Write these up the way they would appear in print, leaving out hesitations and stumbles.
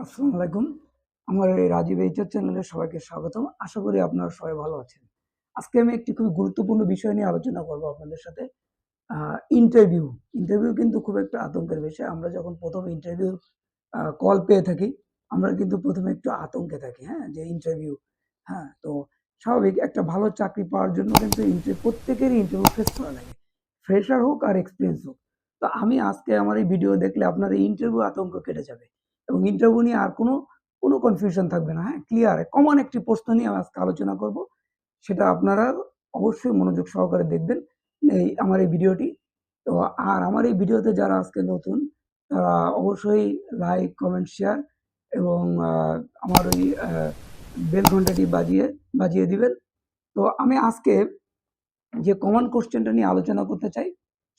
আসসালামু আলাইকুম। আমার এই রাজীব চ্যানেলে সবাইকে স্বাগতম। আশা করি আপনারা সবাই ভালো আছেন। আজকে আমি একটি খুবই গুরুত্বপূর্ণ বিষয় নিয়ে আলোচনা করব আপনাদের সাথে। আ ইন্টারভিউ। ইন্টারভিউ কিন্তু খুব একটা আতঙ্কের বিষয়। আমরা যখন ১ম ইন্টারভিউ কল পেয়ে থাকি, আমরা কিন্তু ১ম এ একটু আতঙ্কে থাকি, হ্যাঁ? যে ইন্টারভিউ, হ্যাঁ? তো স্বাভাবিক একটা ভালো চাকরি পাওয়ার জন্য কিন্তু প্রত্যেকেরই ইন্টারভিউ ফেস করা লাগে। ফ্রেশার হোক আর এক্সপেরিয়েন্স হোক। তো আমি আজকে আমার এই ভিডিও দেখলে আপনার এই ইন্টারভিউ আতঙ্ক কেটে যাবে এবং ইন্টারভিউ নিয়ে আর কোনো কনফিউশন থাকবে না, হ্যাঁ? ক্লিয়ার কমন একটি প্রশ্ন নিয়ে আমি আজকে আলোচনা করব। সেটা আপনারা অবশ্যই মনোযোগ সহকারে দেখবেন আমার এই ভিডিওটি। তো আর আমার এই ভিডিওতে যারা আজকে নতুন তারা অবশ্যই লাইক, কমেন্ট, শেয়ার এবং আমার ওই বেল ঘন্টাটি বাজিয়ে দিবেন। তো আমি আজকে যে কমন কোয়েশ্চেনটা নিয়ে আলোচনা করতে চাই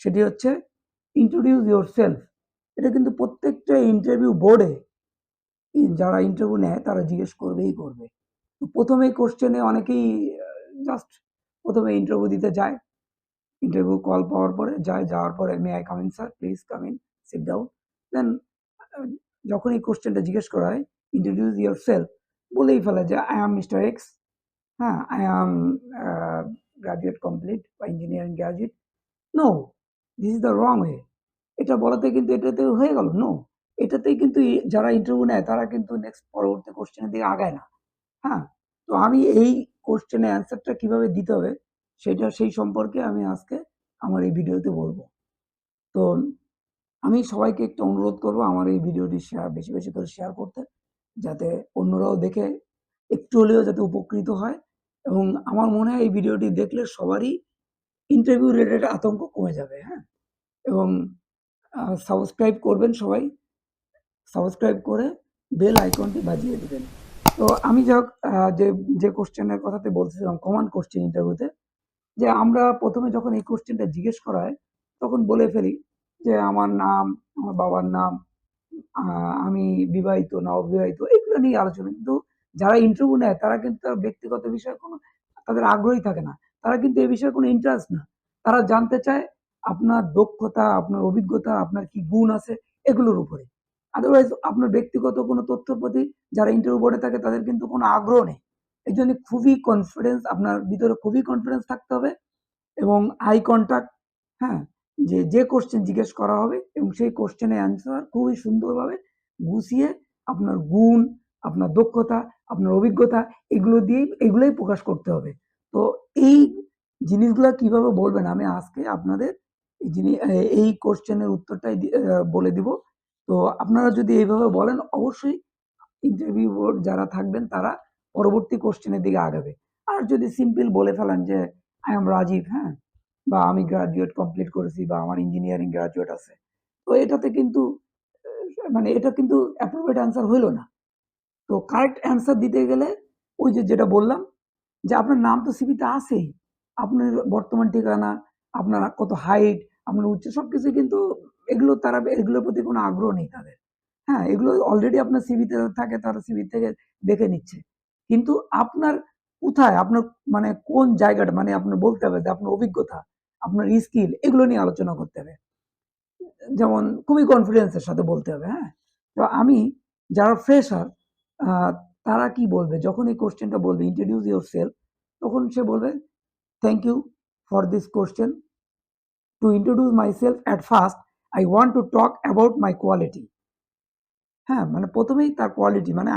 সেটি হচ্ছে ইন্ট্রোডিউস ইয়োরসেলফ। এটা কিন্তু প্রত্যেকটা ইন্টারভিউ বোর্ডে যারা ইন্টারভিউ নেয় তারা জিজ্ঞেস করবেই করবে। তো ১ম এই কোয়েশ্চেনে অনেকেই জাস্ট ১ম এ ইন্টারভিউ দিতে যায়। ইন্টারভিউ কল পাওয়ার পরে যাওয়ার পরে may I come in sir, please come in, sit down. Then uh যখন এই কোয়েশ্চেনটা জিজ্ঞেস করা হয়, ইন্ট্রোডিউস ইয়োরসেলফ বলেই ফেলে যে আই এম মিস্টার এক্স, হ্যাঁ, I am a graduate complete বা engineering graduate. No, this is the wrong way. এটা বলাতে কিন্তু এটাতে হয়ে গেল? নো। এটাতেই কিন্তু যারা ইন্টারভিউ নেয় তারা কিন্তু নেক্সট পরবর্তী কোয়েশ্চেনের দিকে আগায় না। হ্যাঁ? তো আমি এই কোয়েশ্চেনের অ্যান্সারটা কিভাবে দিতে হবে সেই সম্পর্কে আমি আজকে আমার এই ভিডিওতে বলব। তো আমি সবাইকে একটু অনুরোধ করব আমার এই ভিডিওটি বেশি করে শেয়ার করতে। যাতে অন্যরাও দেখে একটু হলেও যাতে উপকৃত হয় এবং আমার মনে হয় এই ভিডিওটি দেখলে সবারই ইন্টারভিউ রিলেটেড আতঙ্ক কমে যাবে, হ্যাঁ? এবং সাবস্ক্রাইব করবেন সবাই। সাবস্ক্রাইব করে বেল আইকনটি বাজিয়ে দিবেন। তো আমি যে কোয়েশ্চেনের কথাতে বলতেছিলাম কমন কোয়েশ্চেন ইন্টারভিউতে যে আমরা ১ম এ যখন এই কোয়েশ্চেনটা জিজ্ঞেস করা হয় তখন বলে ফেলি যে আমার নাম, আমার বাবার নাম, আ আমি বিবাহিত না অবিবাহিত এগুলো নিয়ে আলোচনা। কিন্তু যারা ইন্টারভিউ নেয় তারা কিন্তু তার ব্যক্তিগত বিষয়ে তাদের আগ্রহই থাকে না। তারা কিন্তু এ বিষয়ে কোনো ইন্টারেস্ট না। তারা জানতে চায় আপনার দক্ষতা, আপনার অভিজ্ঞতা, আপনার কি গুণ আছে এগুলোর উপরে। আদারওয়াইজ আপনার ব্যক্তিগত কোনো তথ্যের প্রতি যারা ইন্টারভিউ বোর্ডে থাকে তাদের কিন্তু কোনো আগ্রহ নেই। এজন্য আপনার ভিতরে খুবই কনফিডেন্স থাকতে হবে এবং আই কনট্যাক্ট, হ্যাঁ? যে কোয়েশ্চেন জিজ্ঞেস করা হবে এবং সেই কোয়েশ্চেনের অ্যান্সার খুবই সুন্দরভাবে গুছিয়ে আপনার গুণ, আপনার দক্ষতা, আপনার অভিজ্ঞতা এগুলোই প্রকাশ করতে হবে। তো এই জিনিসগুলা কিভাবে বলবেন আমি আজকে আপনাদের এই কোয়েশ্চেনের উত্তরটাই বলে দিব। তো আপনারা যদি এইভাবে বলেন অবশ্যই ইন্টারভিউ বোর্ড যারা থাকবেন তারা পরবর্তী কোয়েশ্চেনের দিকে আগাবে। আর যদি সিম্পল বলে ফেলেন যে আই এম রাজীব, হ্যাঁ? বা আমি গ্র্যাজুয়েট কমপ্লিট করেছি বা আমার ইঞ্জিনিয়ারিং গ্র্যাজুয়েট আছে। তো এটাতে কিন্তু মানে এটা কিন্তু অ্যাপ্রোপ্রিয়েট অ্যান্সার হইল না। তো কারেক্ট অ্যান্সার দিতে গেলে ওই যেটা বললাম যে আপনার নাম তো সিভিতে আছেই। আপনার বর্তমান ঠিকানা, আপনার কত হাইট, আপনার উচ্চতা সবকিছু কিন্তু এগুলোর প্রতি কোনো আগ্রহ নেই তাদের। হ্যাঁ, এগুলো অলরেডি আপনার সিভিতে থাকে, তারা সিভি থেকে দেখে নিচ্ছে। কিন্তু আপনার কোথায়, আপনার মানে কোন জায়গাটা মানে আপনার বলতে হবে যে আপনার অভিজ্ঞতা, আপনার স্কিল এগুলো নিয়ে আলোচনা করতে হবে। যেমন খুবই কনফিডেন্সের সাথে বলতে হবে, হ্যাঁ? তো আমি যারা ফ্রেশার আ তারা কি বলবে? যখন এই কোয়েশ্চেনটা বলবে introduce yourself তখন সে বলবে, "Thank you for this question. To introduce myself at first, I want to talk about my quality." হ্যাঁ? মানে ১ম এই তার কোয়ালিটি মানে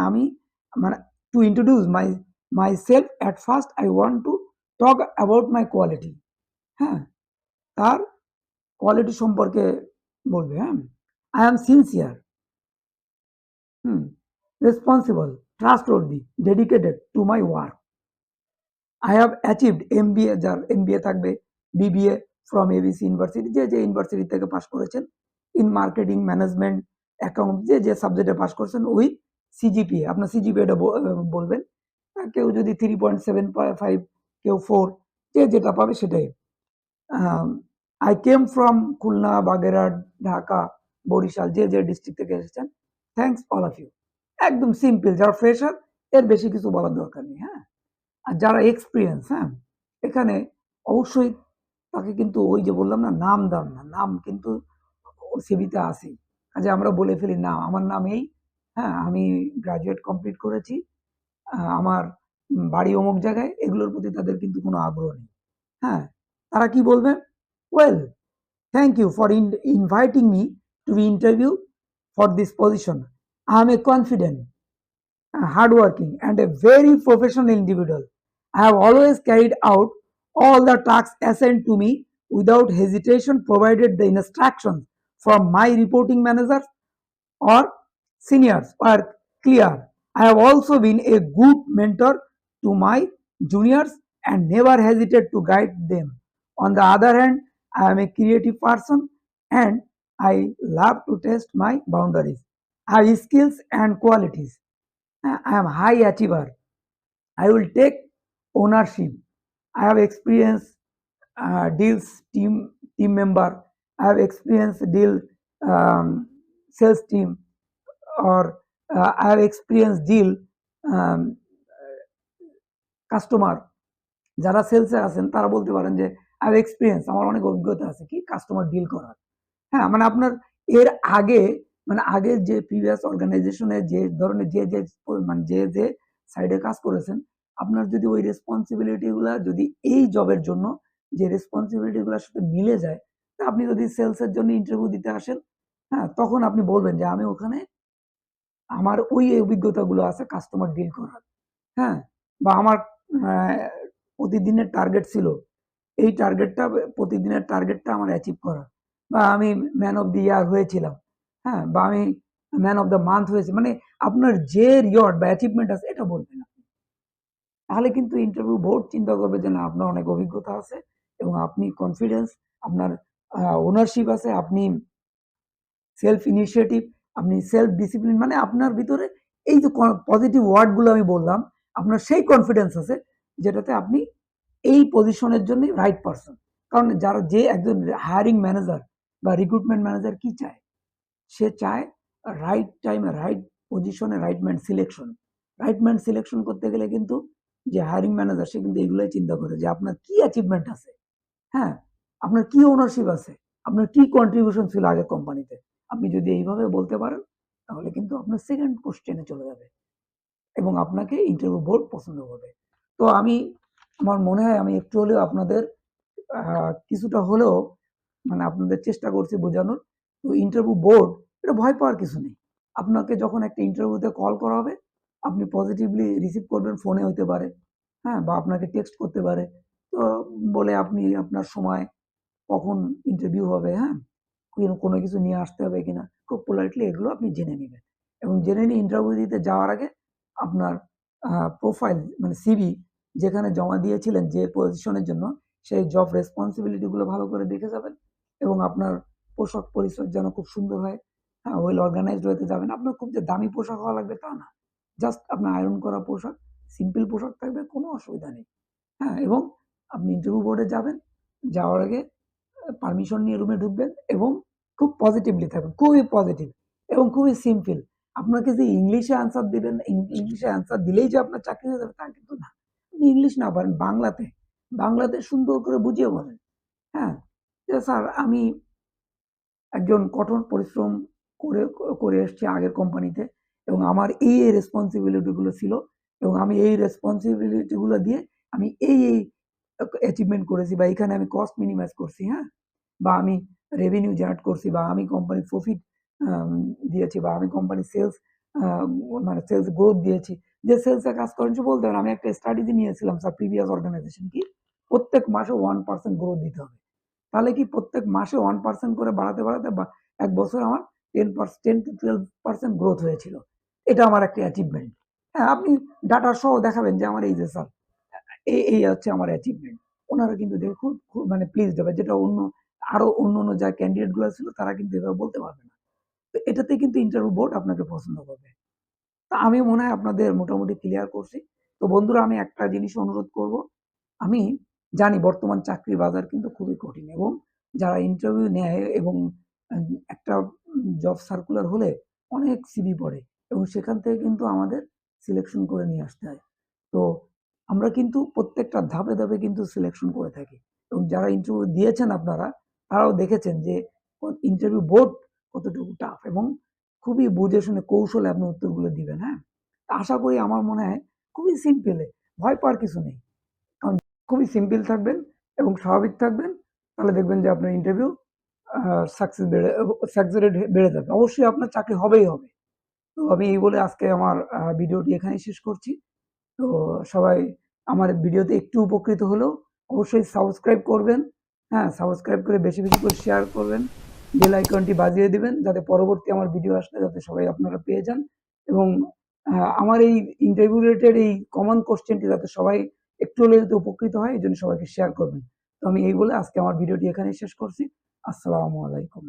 to introduce myself at first I want to talk about my quality. হ্যাঁ? তার কোয়ালিটি সম্পর্কে বলবে, হ্যাঁ? I am sincere, hmm, responsible, trustworthy, dedicated to my work. I have achieved MBA যার MBA থাকবে, BBA from ABC ইউনিভার্সিটি যে university থেকে pass করেছেন, ইন মার্কেটিং, ম্যানেজমেন্ট, অ্যাকাউন্ট যে সাবজেক্টে পাস করেছেন উইথ সিজিপিএ আপনার সিজিপিএটা বলবেন। কেউ যদি 3.75 কেউ 4 যে যেটা পাবে সেটাই। আম I came from Khulna, Bagerhat, Dhaka, Barishal যে ডিস্ট্রিক্ট থেকে এসেছেন। Thanks all of you. একদম সিম্পল যারা ফ্রেশার এর বেশি কিছু বলার দরকার নেই, হ্যাঁ? আর যারা এক্সপেরিয়েন্স, হ্যাঁ? এখানে অবশ্যই তাকে কিন্তু ওই যে বললাম না নাম দাম না। নাম কিন্তু ওর সিভিতে আছেই। কাজেই আমরা বলে ফেলি না আমার নাম এই, হ্যাঁ, আমি গ্র্যাজুয়েট কমপ্লিট করেছি, আমার বাড়ি অমুক জায়গায়, এগুলোর প্রতি তাদের কিন্তু কোনো আগ্রহ নেই। হ্যাঁ, তারা কি বলবে? Well, thank you for inviting me to be interview for this position. I am a confident, hardworking, and a very professional individual. I have always carried out all the tasks assigned to me without hesitation, provided the instructions from my reporting managers or seniors were clear. I have also been a good mentor to my juniors and never hesitate to guide them. On the other hand, I am a creative person and I love to test my boundaries. I have skills and qualities. I am high achiever. I will take ownership. I have experience deals team member. I have experience deal sales team, or I have experience deal customer. যারা সেলসে আছেন তারা বলতে পারেন যে I have experience, আমার অনেক অভিজ্ঞতা আছে কি কাস্টমার ডিল করার। হ্যাঁ, মানে আপনার এর আগে, মানে আগের যে প্রিভিয়াস অর্গানাইজেশনে যে ধরনের মানে যে সাইডে কাজ করেছেন, আপনার যদি ওই রেসপন্সিবিলিটি গুলা যদি এই জবের জন্য যে রেসপন্সিবিলিটি গুলার সাথে মিলে যায়, তা আপনি যদি সেলসের জন্য ইন্টারভিউ দিতে আসেন, হ্যাঁ, তখন আপনি বলবেন যে আমি ওখানে আমার ওই অভিজ্ঞতাগুলো আছে কাস্টমার ডিল করার। হ্যাঁ, বা আমার প্রতিদিনের টার্গেট ছিল, এই টার্গেটটা প্রতিদিনের টার্গেটটা আমার অ্যাচিভ করা, বা আমি ম্যান অফ দি ইয়ার হয়েছিলাম, হ্যাঁ, বা আমি ম্যান অফ দ্য মান্থ হয়েছি, মানে আপনার যে রিওয়ার্ড বা অ্যাচিভমেন্ট আছে এটা বলবেন আপনি। তাহলে কিন্তু ইন্টারভিউ বোর্ড চিন্তা করবে যে না, আপনার অনেক অভিজ্ঞতা আছে এবং আপনি কনফিডেন্স, আপনার ওনারশিপ আছে, আপনি সেলফ ইনিশিয়েটিভ, আপনি সেলফ ডিসিপ্লিন, মানে আপনার ভিতরে এই যে পজিটিভ ওয়ার্ডগুলো আমি বললাম, আপনার সেই কনফিডেন্স আছে যেটাতে আপনি এই পজিশনের জন্য রাইট পারসন। কারণ যে একজন হায়ারিং ম্যানেজার বা রিক্রুটমেন্ট ম্যানেজার কি চায়? সে চায় রাইট টাইমে রাইট পজিশনে right man selection. Right man selection করতে গেলে কিন্তু যে হায়ারিং ম্যানেজার সে কিন্তু এগুলোই চিন্তা করে যে আপনার কি অ্যাচিভমেন্ট আছে, হ্যাঁ, আপনার কি ওনারশিপ আছে, আপনার কি কন্ট্রিবিউশন ছিল আগে কোম্পানিতে। আপনি যদি এইভাবে বলতে পারেন তাহলে কিন্তু আপনার সেকেন্ড কোশ্চেনে চলে যাবে এবং আপনাকে ইন্টারভিউ বোর্ড পছন্দ করবে। তো আমার মনে হয় আমি একটু হলেও আপনাদের কিছুটা হলেও মানে আপনাদের চেষ্টা করছি বোঝানোর। তো ইন্টারভিউ বোর্ড এটা ভয় পাওয়ার কিছু নেই। আপনাকে যখন একটা ইন্টারভিউতে কল করা হবে, আপনি পজিটিভলি রিসিভ করবেন, ফোনে হতে পারে, হ্যাঁ, বা আপনাকে টেক্সট করতে পারে। তো বলে আপনি আপনার সময় কখন ইন্টারভিউ হবে, হ্যাঁ, কোনো কিছু নিয়ে আসতে হবে কিনা, খুব পোলাইটলি এগুলো আপনি জেনে নেবেন এবং জেনে নিয়ে ইন্টারভিউ দিতে যাওয়ার আগে আপনার প্রোফাইল মানে সিভি যেখানে জমা দিয়েছিলেন যে পজিশনের জন্য, সেই জব রেসপন্সিবিলিটি গুলো ভালো করে দেখে যাবেন এবং আপনার পোশাক পরিচ্ছদ যেন খুব সুন্দর হয়, হ্যাঁ, ওয়েল অর্গানাইজড হতে যাবেন। আপনার খুব যে দামি পোশাক হওয়া লাগবে তা না, জাস্ট আপনার আয়রন করা পোশাক, সিম্পল পোশাক থাকবে, কোনো অসুবিধা নেই। হ্যাঁ, এবং আপনি ইন্টারভিউ বোর্ডে যাবেন, যাওয়ার আগে পারমিশন নিয়ে রুমে ঢুকবেন এবং খুব পজিটিভলি থাকবেন, খুবই পজিটিভ এবং খুবই সিম্পল। আপনাকে যে ইংলিশে আনসার দিবেন, ইংলিশে আনসার দিলেই যে আপনার চাকরি হয়ে যাবে তা কিন্তু না। আপনি ইংলিশ না পারেন, বাংলাতে সুন্দর করে বুঝিয়ে বলেন। হ্যাঁ, যে স্যার আমি একজন কঠোর পরিশ্রম করে করে এসছি আগের কোম্পানিতে এবং আমার এই রেসপন্সিবিলিটি গুলো ছিল এবং আমি এই রেসপন্সিবিলিটি গুলো দিয়ে আমি এই অ্যাচিভমেন্ট করেছি, বা এখানে আমি কস্ট মিনিমাইজ করছি, হ্যাঁ, বা আমি রেভিনিউ জেনারেট করছি, বা আমি কোম্পানির প্রফিট দিয়েছি, বা আমি কোম্পানির সেলস মানে সেলস গ্রোথ দিয়েছি। যে সেলসে কাজ করেন সে বলতে পারেন আমি একটা স্ট্র্যাটেজি নিয়েছিলাম স্যার প্রিভিয়াস অর্গানাইজেশন কি প্রত্যেক মাসে 1% গ্রোথ দিতে হবে। তাহলে কি প্রত্যেক মাসে 1% করে বাড়াতে বাড়াতে বা এক বছর আমার 10 to 12% গ্রোথ হয়েছিল। এটা আমার একটা অ্যাচিভমেন্ট। হ্যাঁ, আপনি ডাটা সহ দেখাবেন যে আমার এই যে স্যার এই হচ্ছে আমার অ্যাচিভমেন্ট। ওনারা কিন্তু দেখে খুব মানে প্লিজড হবে, যেটা আরো অন্য যা ক্যান্ডিডেট গুলো ছিল তারা কিন্তু এভাবে বলতে পারবে না। তো এটাতে কিন্তু ইন্টারভিউ বোর্ড আপনাকে পছন্দ করবে। তা আমি মনে হয় আপনাদের মোটামুটি ক্লিয়ার করছি। তো বন্ধুরা আমি একটা জিনিস অনুরোধ করব, আমি জানি বর্তমান চাকরির বাজার কিন্তু খুবই কঠিন এবং যারা ইন্টারভিউ নেয় এবং একটা জব সার্কুলার হলে অনেক সিভি পড়ে এবং সেখান থেকে কিন্তু আমাদের সিলেকশন করে নিয়ে আসতে হয়। তো আমরা কিন্তু প্রত্যেকটা ধাপে ধাপে কিন্তু সিলেকশন করে থাকি এবং যারা ইন্টারভিউ দিয়েছেন আপনারা তারাও দেখেছেন যে ইন্টারভিউ বোর্ড কতটুকু টাফ এবং খুবই বুঝে শুনে কৌশলে আপনি উত্তরগুলো দিবেন, হ্যাঁ? আশা করি আমার মনে হয় খুবই সিম্পলে, ভয় পাওয়ার কিছু নেই। কারণ খুবই সিম্পল থাকবেন এবং স্বাভাবিক থাকবেন, তাহলে দেখবেন যে আপনার ইন্টারভিউ আ সাকসেস রেট বেড়ে যাবে। অবশ্যই আপনার চাকরি হবেই হবে। তো আমি এই বলে আজকে আমার ভিডিওটি এখানেই শেষ করছি। তো সবাই আমার ভিডিওতে একটু উপকৃত হলেও অবশ্যই সাবস্ক্রাইব করবেন। হ্যাঁ, সাবস্ক্রাইব করে বেশি, বেশি করে শেয়ার করবেন। বেল আইকনটি বাজিয়ে দিবেন যাতে পরবর্তী আমার ভিডিও আসলে যাতে সবাই আপনারা পেয়ে যান এবং আমার এই ইন্টারভিউ রিলেটেড এই কমন কোয়েশ্চেনটি যাতে সবাই একটু হলেও যাতে উপকৃত হয় এজন্য সবাইকে শেয়ার করবেন। তো আমি এই বলে আজকে আমার ভিডিওটি এখানেই শেষ করছি। আসসালামু আলাইকুম।